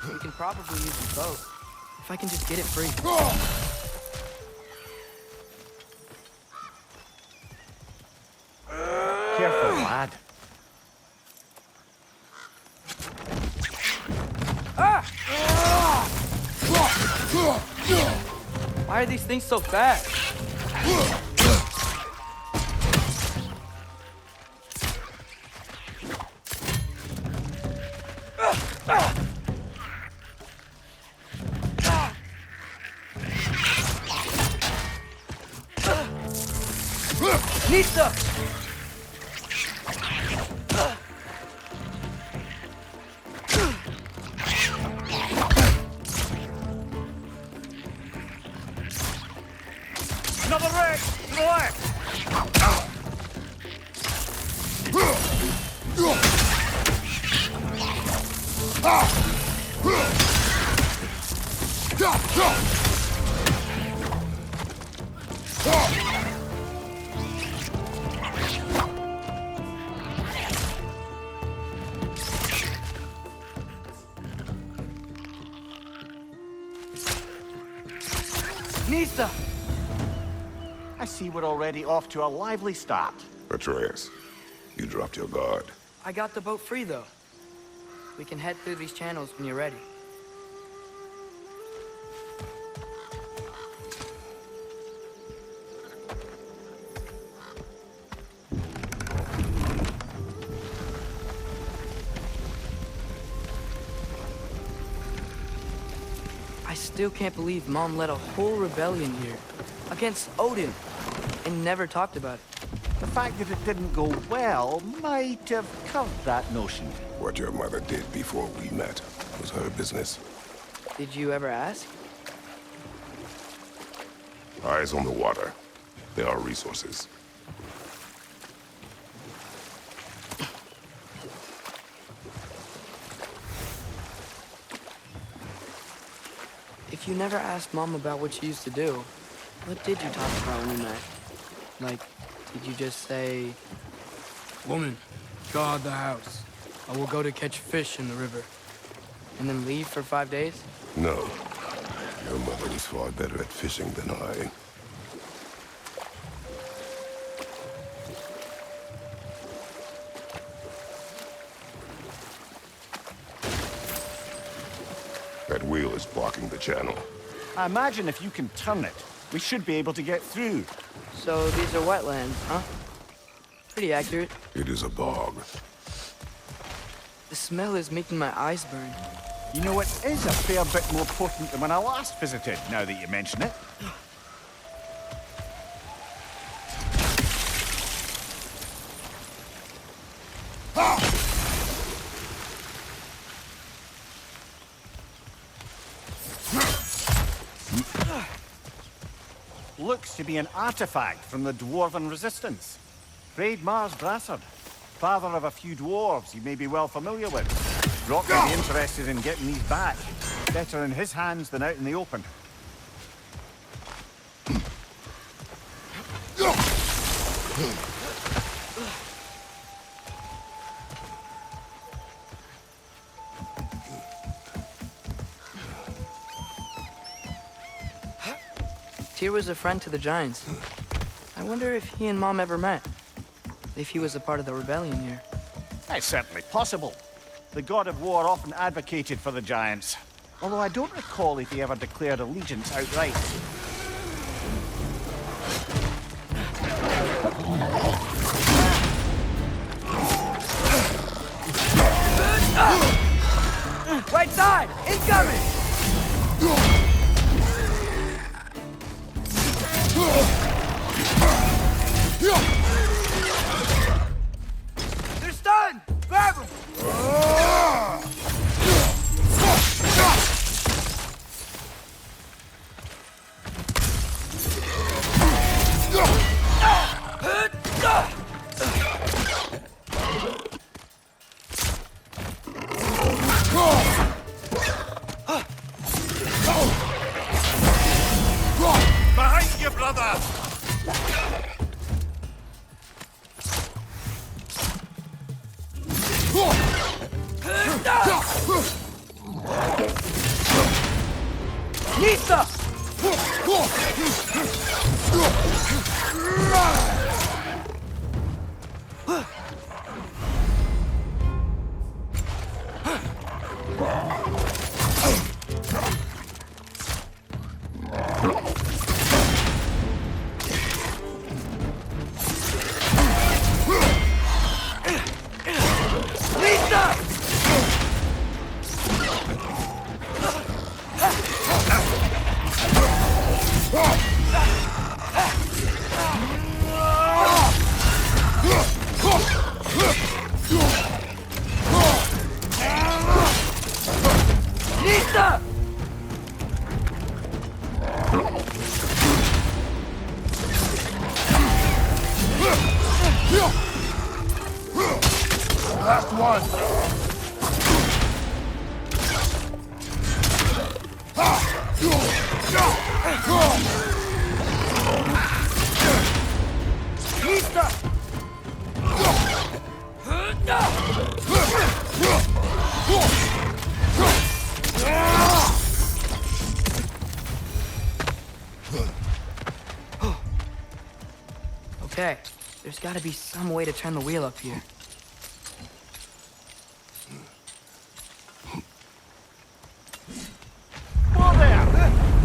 We can probably use the boat. If I can just get it free. Careful, lad. Why are these things so fast? Nista! Another wreck! To the left! Nista! I see we're already off to a lively start. Atreus, you dropped your guard. I got the boat free, though. We can head through these channels when you're ready. I still can't believe Mom led a whole rebellion here. Against Odin. And never talked about it. The fact that it didn't go well might have curved that notion. What your mother did before we met was her business. Did you ever ask? Eyes on the water. There are resources. If you never asked Mom about what she used to do, what did you talk about when you met? Like, did you just say, "Woman, guard the house. I will go to catch fish in the river," and then leave for 5 days? No. Your mother was far better at fishing than I. That wheel is blocking the channel. I imagine if you can turn it, we should be able to get through. So these are wetlands, huh? Pretty accurate. It is a bog. The smell is making my eyes burn. You know, it is a fair bit more potent than when I last visited, now that you mention it. Looks to be an artifact from the Dwarven Resistance. Raid Mars Brassard, father of a few dwarves you may be well familiar with. Rock may be interested in getting these back. Better in his hands than out in the open. Tyr was a friend to the Giants. I wonder if he and Mom ever met. If he was a part of the rebellion here. It's certainly possible. The god of war often advocated for the Giants. Although I don't recall if he ever declared allegiance outright. Right side! Incoming! They're stunned! Grab them! Behind you, brother! Nista! Last one. Okay, there's gotta be some way to turn the wheel up here. Whoa there!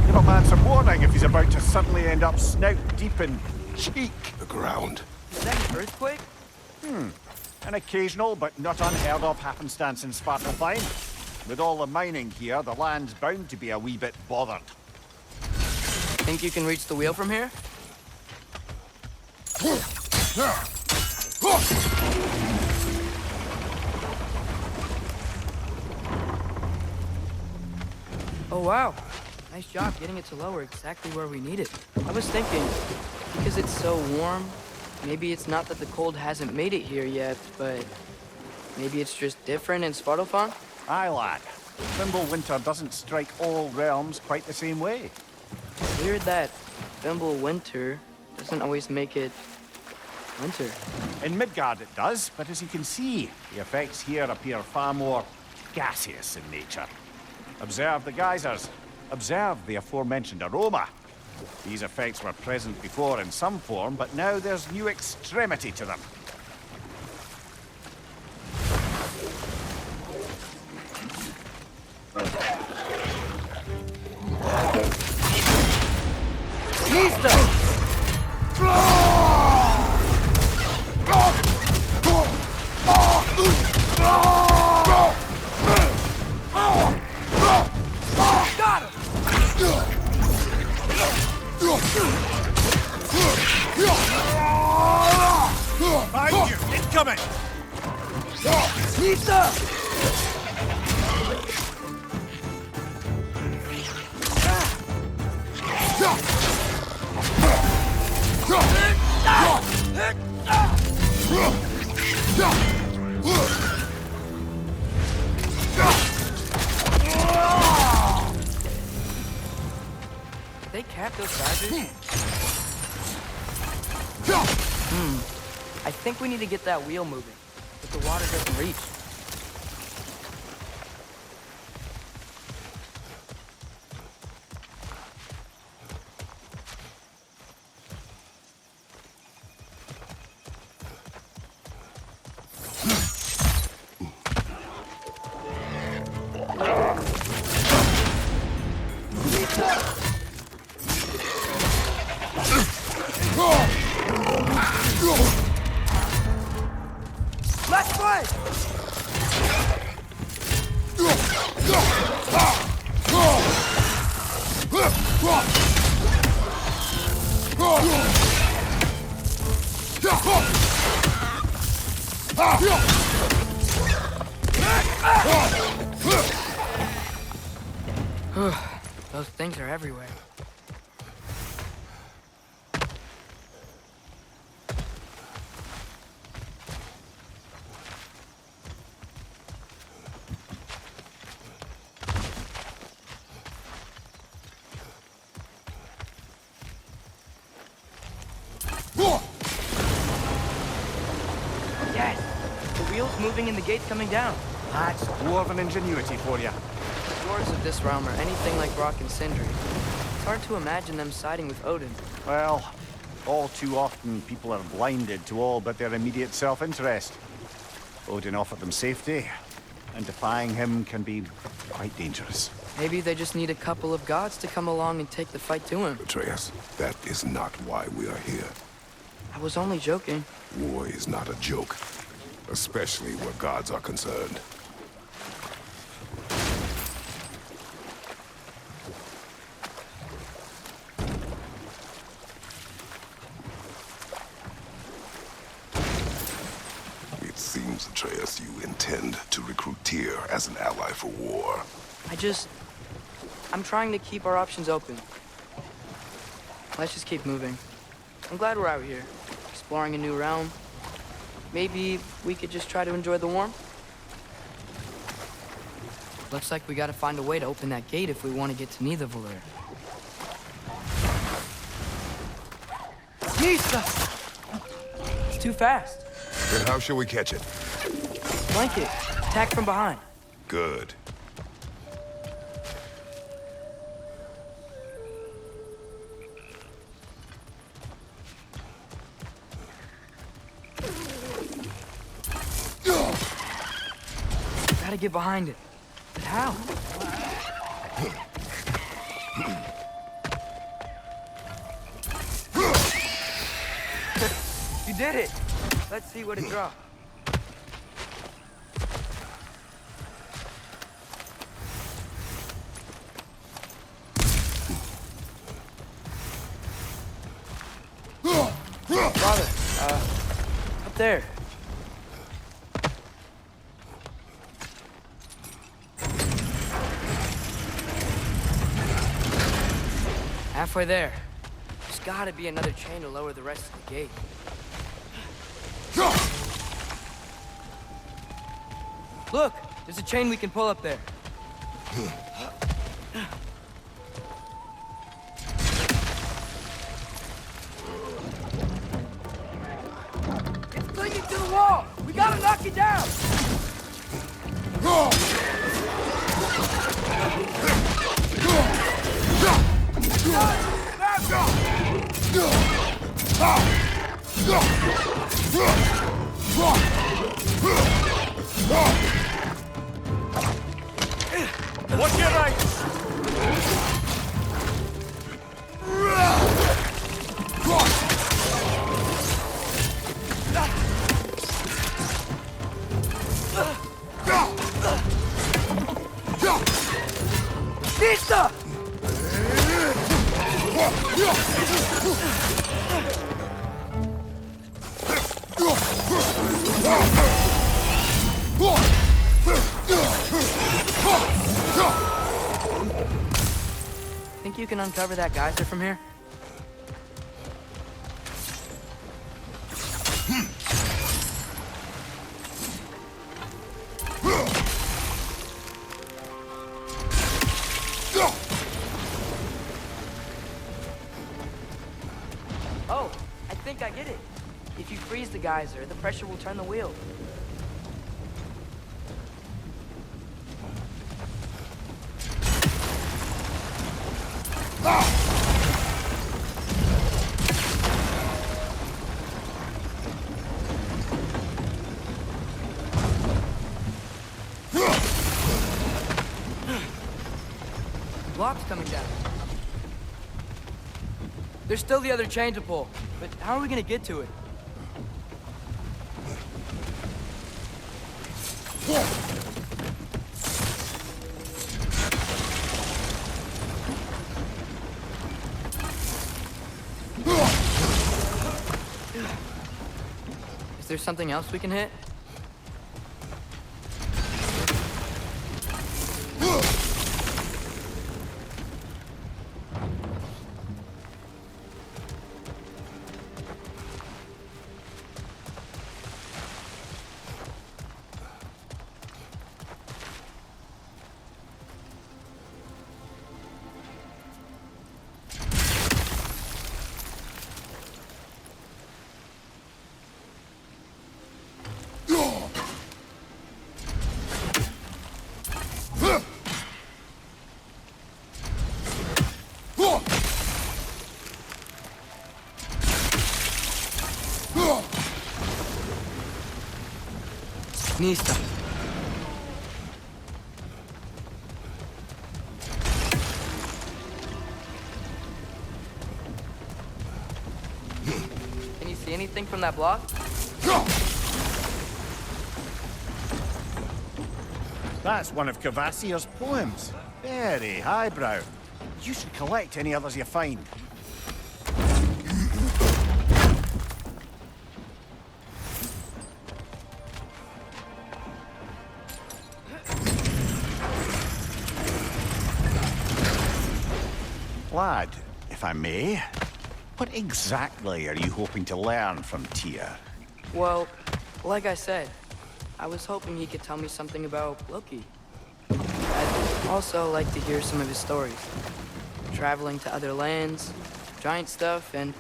Give a man some warning if he's about to suddenly end up snout deep in cheek. The ground. Is that an earthquake? An occasional but not unheard of happenstance in Svartalfheim. With all the mining here, the land's bound to be a wee bit bothered. Think you can reach the wheel from here? Oh wow, nice job getting it to lower exactly where we need it. I was thinking, because it's so warm, maybe it's not that the cold hasn't made it here yet, but maybe it's just different in Svartalfheim? Aye, lad. Thimble winter doesn't strike all realms quite the same way. Weird that Thimble winter doesn't always make it winter. In Midgard it does, but as you can see, the effects here appear far more gaseous in nature. Observe the geysers. Observe the aforementioned aroma. These effects were present before in some form, but now there's new extremity to them. Behind you! Incoming! They cap those badgers? I think we need to get that wheel moving, but the water doesn't reach. Left foot! Those things are everywhere. Yes! The wheel's moving and the gate's coming down. That's dwarven ingenuity for you. dwarves of this realm are anything like Rock and Sindri, it's hard to imagine them siding with Odin. Well, all too often people are blinded to all but their immediate self-interest. Odin offered them safety, and defying him can be quite dangerous. Maybe they just need a couple of gods to come along and take the fight to him. Atreus, that is not why we are here. I was only joking. War is not a joke, especially where gods are concerned. It seems, Atreus, you intend to recruit Tyr as an ally for war. I'm trying to keep our options open. Let's just keep moving. I'm glad we're out here, exploring a new realm. Maybe we could just try to enjoy the warmth? Looks like we gotta find a way to open that gate if we want to get to Nidavellir. Nista! It's too fast. Then how shall we catch it? Flank it. Attack from behind. Good. Gotta get behind it. But how? You did it! Let's see what it dropped. Father, up there. Halfway there. There's gotta be another chain to lower the rest of the gate. Look! There's a chain we can pull up there. It's clinging to the wall! We gotta knock it down! Watch your right! Nista! Think you can uncover that geyser from here? Oh, I think I get it. If you freeze the geyser, the pressure will turn the wheel. Block's coming down. There's still the other chain to pull, but how are we gonna get to it? Is there something else we can hit? Nista. Can you see anything from that block? That's one of Cavassier's poems. Very highbrow. You should collect any others you find. Lad, if I may, what exactly are you hoping to learn from Tyr? Well, like I said, I was hoping he could tell me something about Loki. I'd also like to hear some of his stories. Traveling to other lands, giant stuff, and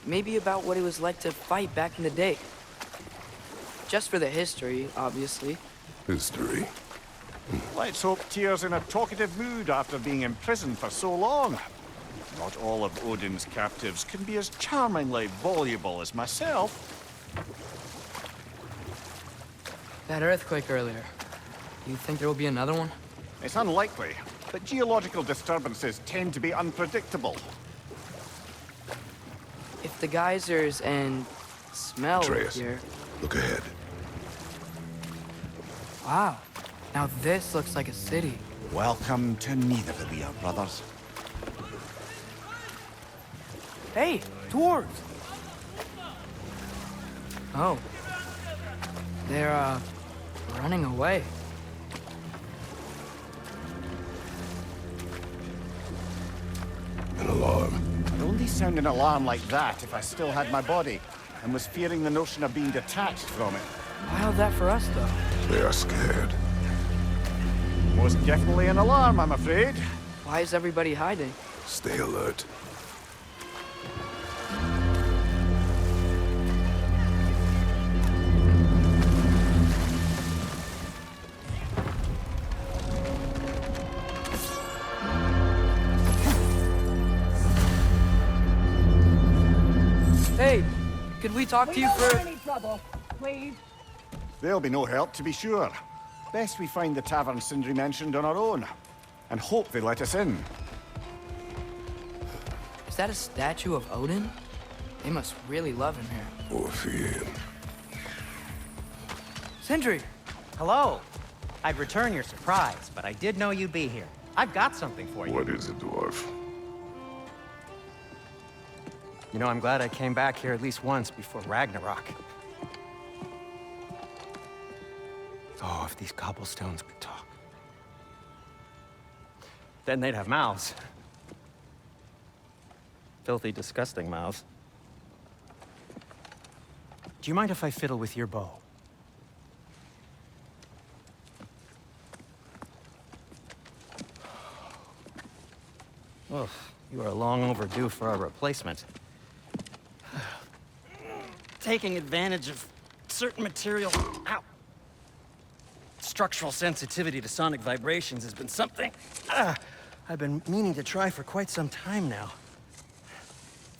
maybe about what it was like to fight back in the day. Just for the history, obviously. History. Let's hope Tyr's in a talkative mood after being imprisoned for so long. Not all of Odin's captives can be as charmingly voluble as myself. That earthquake earlier. You think there will be another one? It's unlikely, but geological disturbances tend to be unpredictable. If the geysers and smell Atreus, here... look ahead. Wow. Now this looks like a city. Welcome to Nidavellir, brothers. Hey, dwarves! Oh. They're, running away. An alarm. I'd only sound an alarm like that if I still had my body, and was fearing the notion of being detached from it. Wild that for us, though. They are scared. Most definitely an alarm, I'm afraid. Why is everybody hiding? Stay alert. Hey, could we talk to you for... any trouble, please. There'll be no help, to be sure. Best we find the tavern Sindri mentioned on our own, and hope they let us in. Is that a statue of Odin? They must really love him here. Or fear him. Sindri! Hello. I'd return your surprise, but I did know you'd be here. I've got something for you. What is it, dwarf? You know, I'm glad I came back here at least once before Ragnarok. Oh, if these cobblestones could talk. Then they'd have mouths. Filthy, disgusting mouths. Do you mind if I fiddle with your bow? Oh, you are long overdue for a replacement. Taking advantage of certain material... Ow! Structural sensitivity to sonic vibrations has been something I've been meaning to try for quite some time now.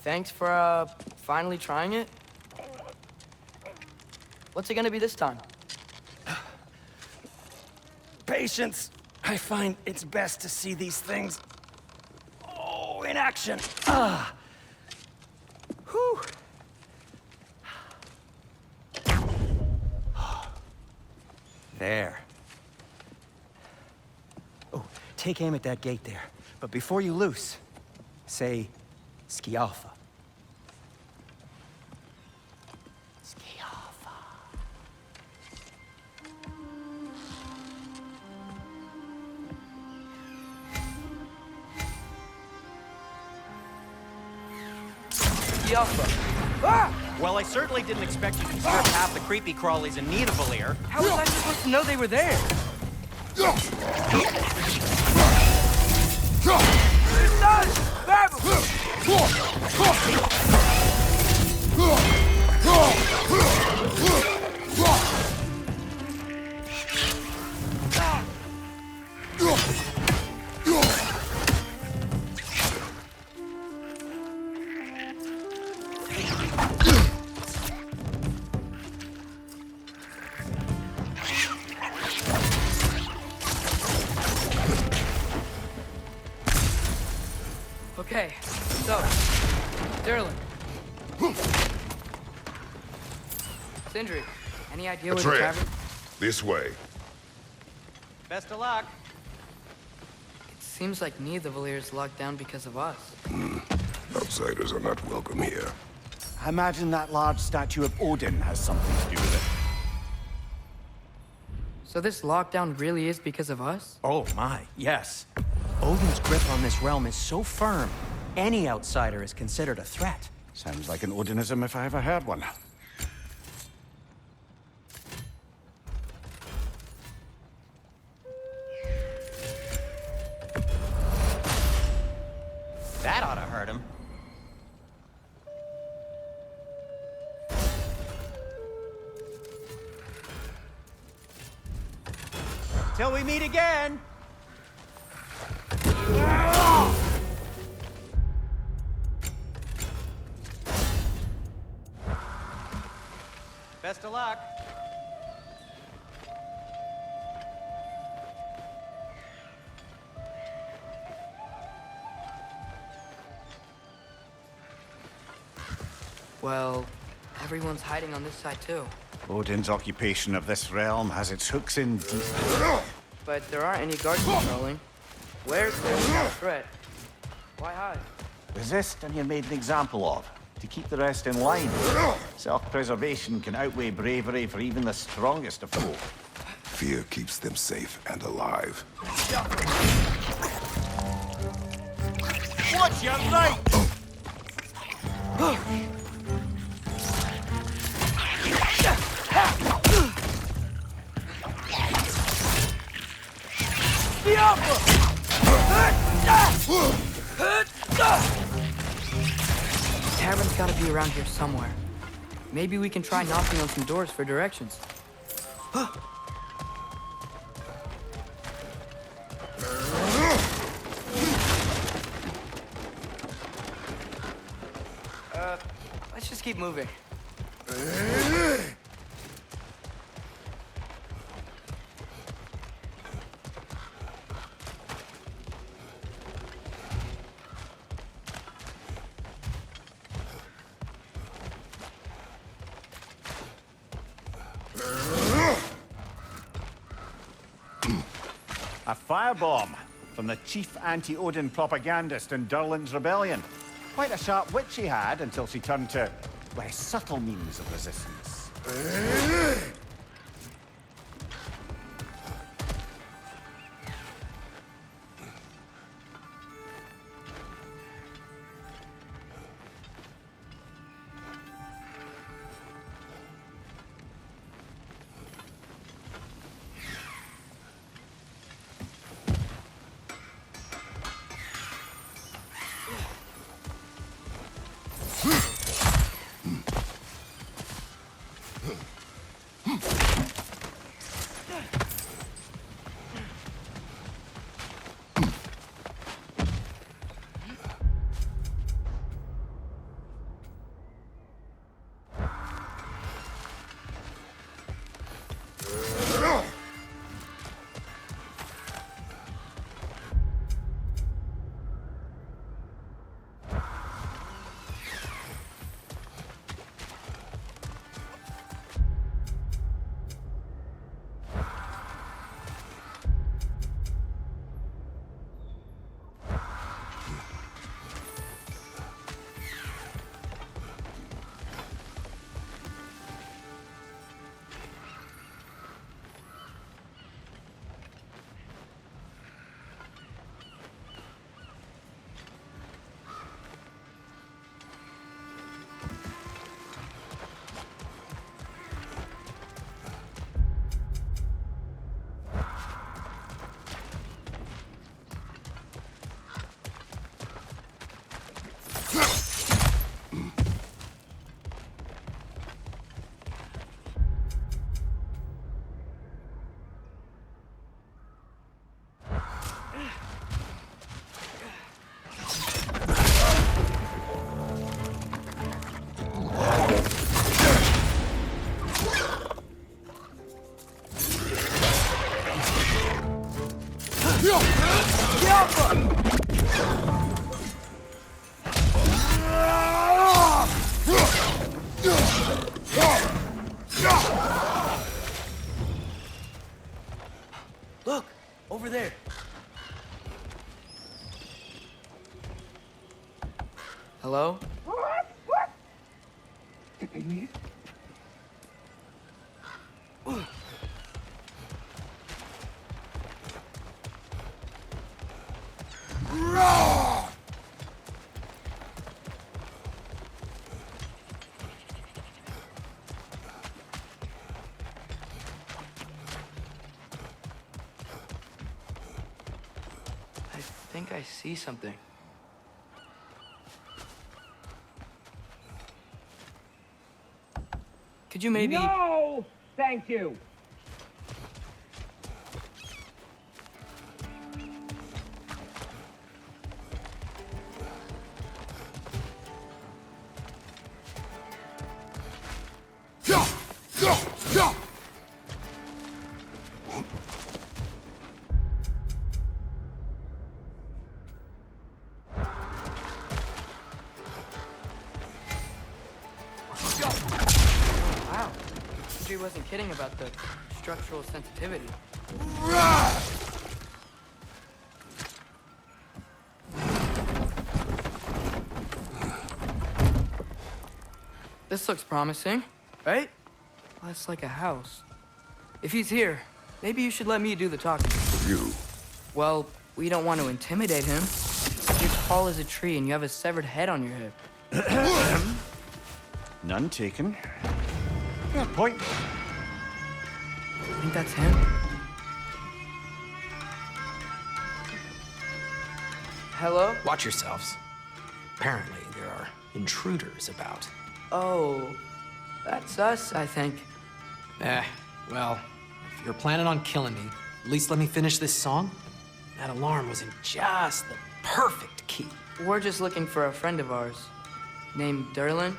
Thanks for, finally trying it. What's it gonna be this time? Patience. I find it's best to see these things... in action. Whew. There. Oh, take aim at that gate there. But before you loose, say, Skialfa. Skialfa. Yalfa. Ah! Well, I certainly didn't expect you to disturb half the creepy crawlies in Nidavellir. How was I supposed to know they were there? Okay, so, Sterling. Sindri, any idea where the Atreus, tavern? this way. Best of luck. It seems like neither Valyr's locked down because of us. Outsiders are not welcome here. I imagine that large statue of Odin has something to do with it. So this lockdown really is because of us? Oh my, yes. Odin's grip on this realm is so firm, any outsider is considered a threat. Sounds like an Odinism if I ever heard one. That ought to hurt him. Till we meet again! Best of luck. Well, everyone's hiding on this side too. Odin's occupation of this realm has its hooks in deep. But there aren't any guards patrolling. Where's the threat? Why hide? Resist and you're made an example of, to keep the rest in line. Self-preservation can outweigh bravery for even the strongest of folk. Fear keeps them safe and alive. Watch your light! The tavern's gotta be around here somewhere. Maybe we can try knocking on some doors for directions. Let's just keep moving. A firebomb from the chief anti-Odin propagandist in Durlin's rebellion. Quite a sharp wit she had until she turned to less subtle means of resistance. there. Hello? I think I see something. Could you maybe... No! Thank you. Wow. Sindri wasn't kidding about the structural sensitivity. This looks promising, right? Well, that's like a house. If he's here, maybe you should let me do the talking. You. Well, we don't want to intimidate him. You're tall as a tree and you have a severed head on your hip. None taken. Yeah, point. I think that's him. Hello? Watch yourselves. Apparently, there are intruders about. Oh, that's us, I think. Well, if you're planning on killing me, at least let me finish this song. That alarm was in just the perfect key. We're just looking for a friend of ours named Derlin.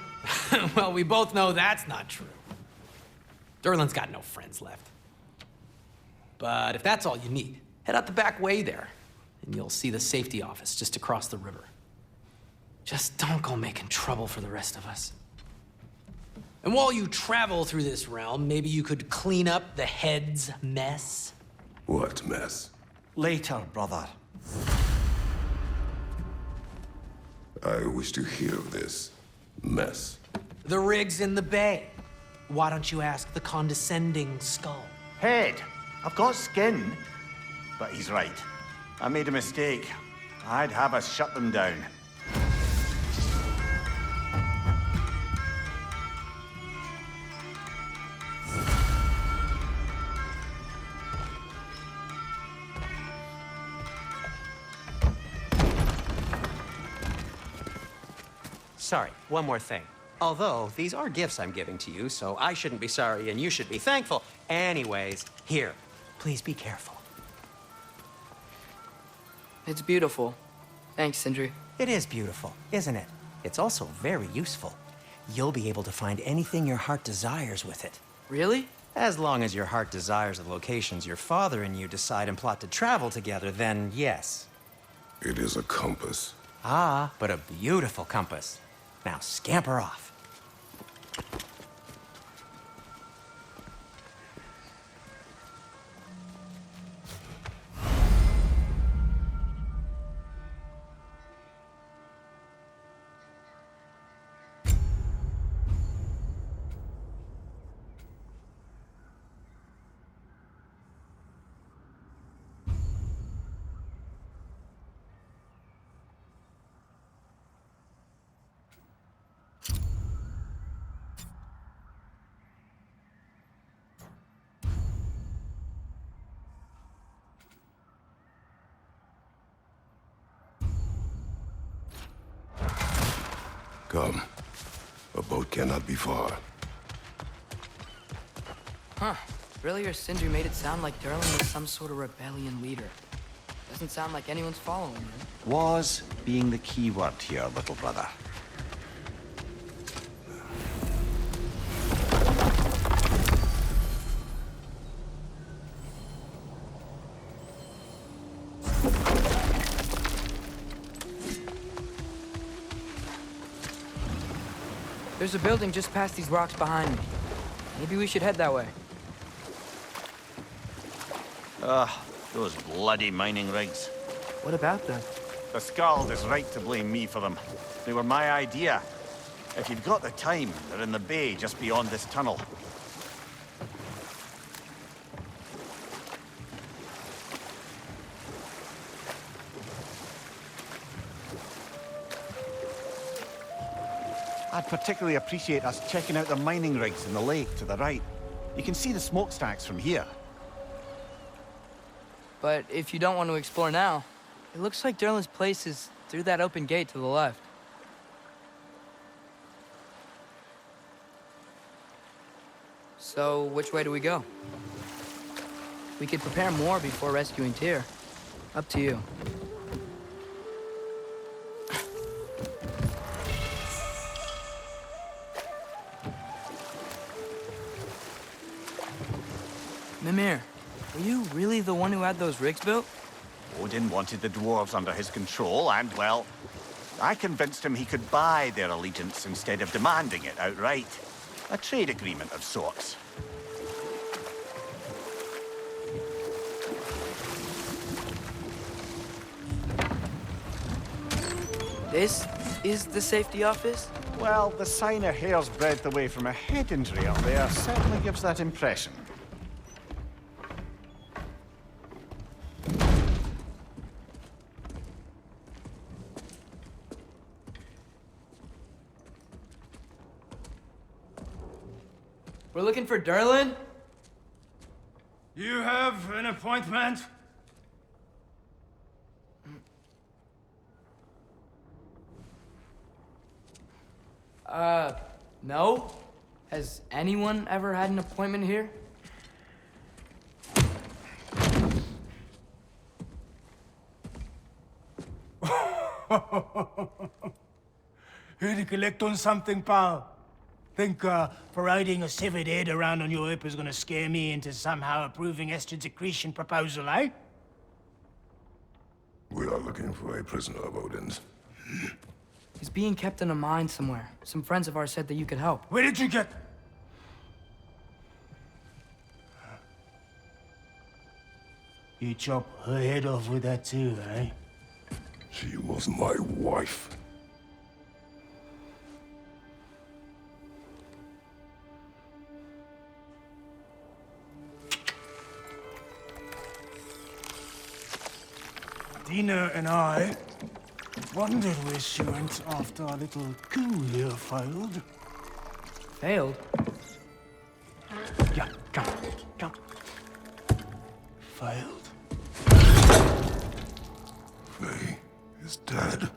Well, we both know that's not true. Derlin's got no friends left. But if that's all you need, head out the back way there, and you'll see the safety office just across the river. Just don't go making trouble for the rest of us. And while you travel through this realm, maybe you could clean up the head's mess? What mess? Later, brother. I wish to hear of this mess. The rig's in the bay. Why don't you ask the condescending skull? Head. I've got skin. But he's right. I made a mistake. I'd have us shut them down. Sorry, one more thing. Although, these are gifts I'm giving to you, so I shouldn't be sorry and you should be thankful. Anyways, here, please be careful. It's beautiful. Thanks, Sindri. It is beautiful, isn't it? It's also very useful. You'll be able to find anything your heart desires with it. Really? As long as your heart desires the locations your father and you decide and plot to travel together, then yes. It is a compass. Ah, but a beautiful compass. Now scamper off. Come. A boat cannot be far. Huh. Earlier, Sindri made it sound like Derlin was some sort of rebellion leader. Doesn't sound like anyone's following him. Was being the key word here, little brother. There's a building just past these rocks behind me. Maybe we should head that way. Those bloody mining rigs. What about them? The Skald is right to blame me for them. They were my idea. If you've got the time, they're in the bay just beyond this tunnel. I'd particularly appreciate us checking out the mining rigs in the lake to the right. You can see the smokestacks from here. But if you don't want to explore now, it looks like Derlin's place is through that open gate to the left. So, which way do we go? We could prepare more before rescuing Tyr. Up to you. Mimir, were you really the one who had those rigs built? Odin wanted the dwarves under his control, and, well, I convinced him he could buy their allegiance instead of demanding it outright. A trade agreement of sorts. This is the safety office? Well, the sign a hair's breadth away from a head injury up there certainly gives that impression. We're looking for Derlin? You have an appointment? No. Has anyone ever had an appointment here? Here to collect on something, pal? Think parading a severed head around on your hip is gonna scare me into somehow approving Estrid's accretion proposal, eh? We are looking for a prisoner of Odin's. He's being kept in a mine somewhere. Some friends of ours said that you could help. Where did you get... You chop her head off with that too, eh? She was my wife. Dina and I wondered where she went after our little coup here failed. Failed? Yeah, come. Failed. Faye is dead.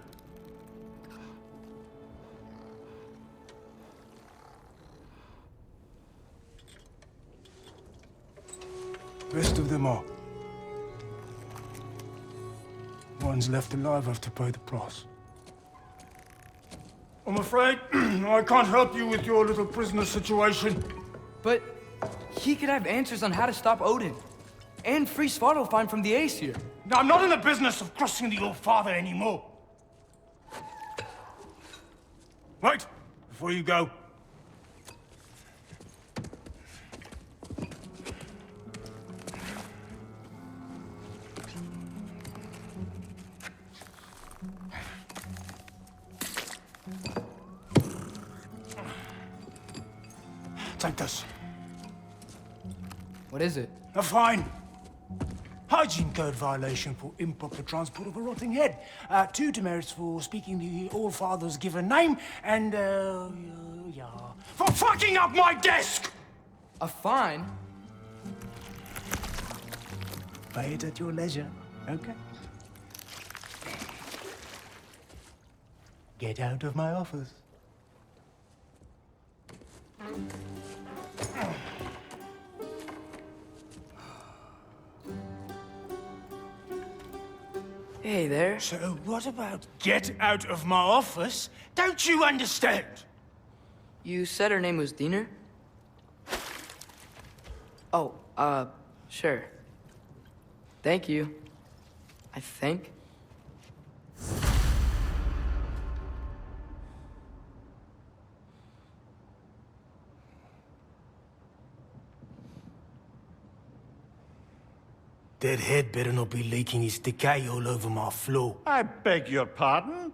Rest of them are. One's left alive have to pay the price. I'm afraid I can't help you with your little prisoner situation. But he could have answers on how to stop Odin. And free Svartalfheim from the Aesir. Now, I'm not in the business of crossing the old father anymore. Wait, before you go. Take this. What is it? A fine. Hygiene code violation for improper transport of a rotting head. 2 demerits for speaking the All-Father's given name, and, yeah. For fucking up my desk! A fine? Pay it at your leisure, okay? Get out of my office. Hey there. So what about get out of my office? Don't you understand? You said her name was Diener? Oh, sure. Thank you. I think. That head better not be leaking his decay all over my floor. I beg your pardon?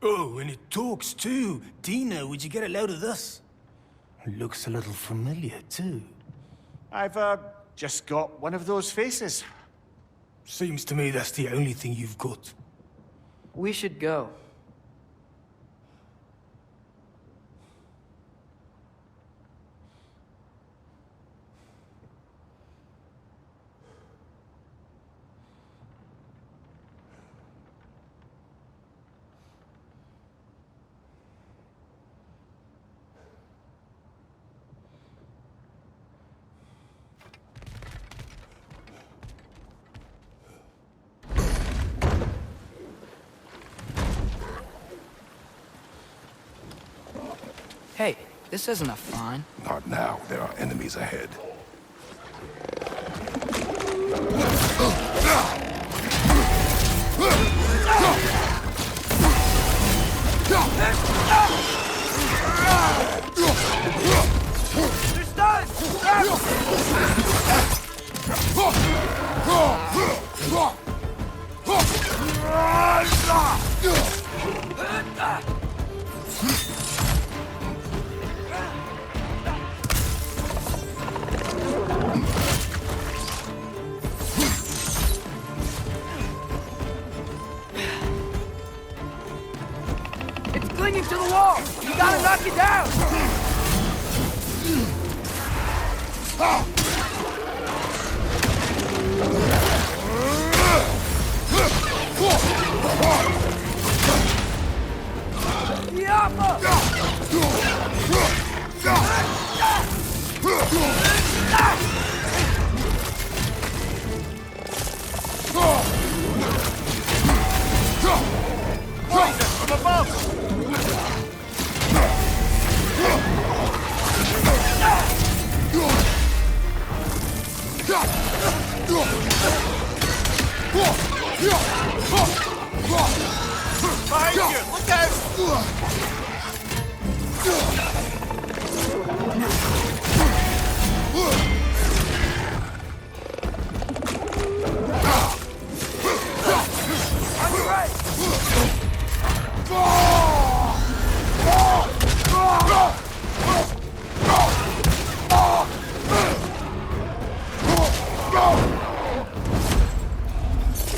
Oh, and it talks too. Dina, would you get a load of this? It looks a little familiar too. I've, just got one of those faces. Seems to me that's the only thing you've got. We should go. Hey, this isn't a fine. Not now. There are enemies ahead. It's clinging to the wall! You gotta knock it down! From above! Behind you! Look out!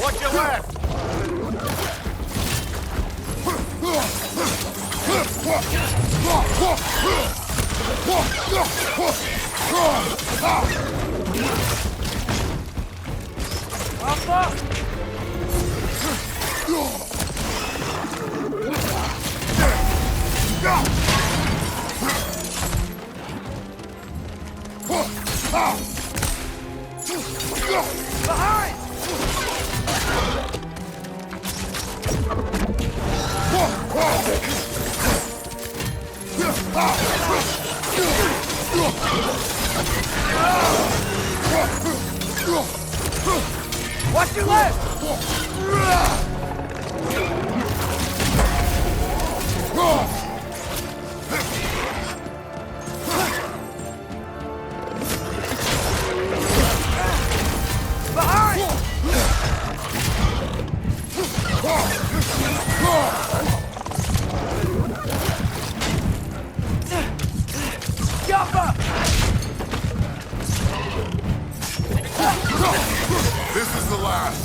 On your right! Watch your left! Watch your left! This is the last.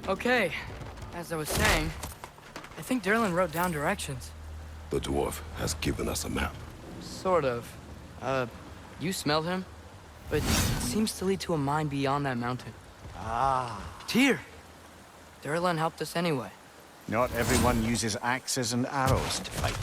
Okay, as I was saying, I think Derlin wrote down directions. The dwarf has given us a map. Sort of. You smelled him? But it seems to lead to a mine beyond that mountain. Ah. Tyr! Derlin helped us anyway. Not everyone uses axes and arrows to fight.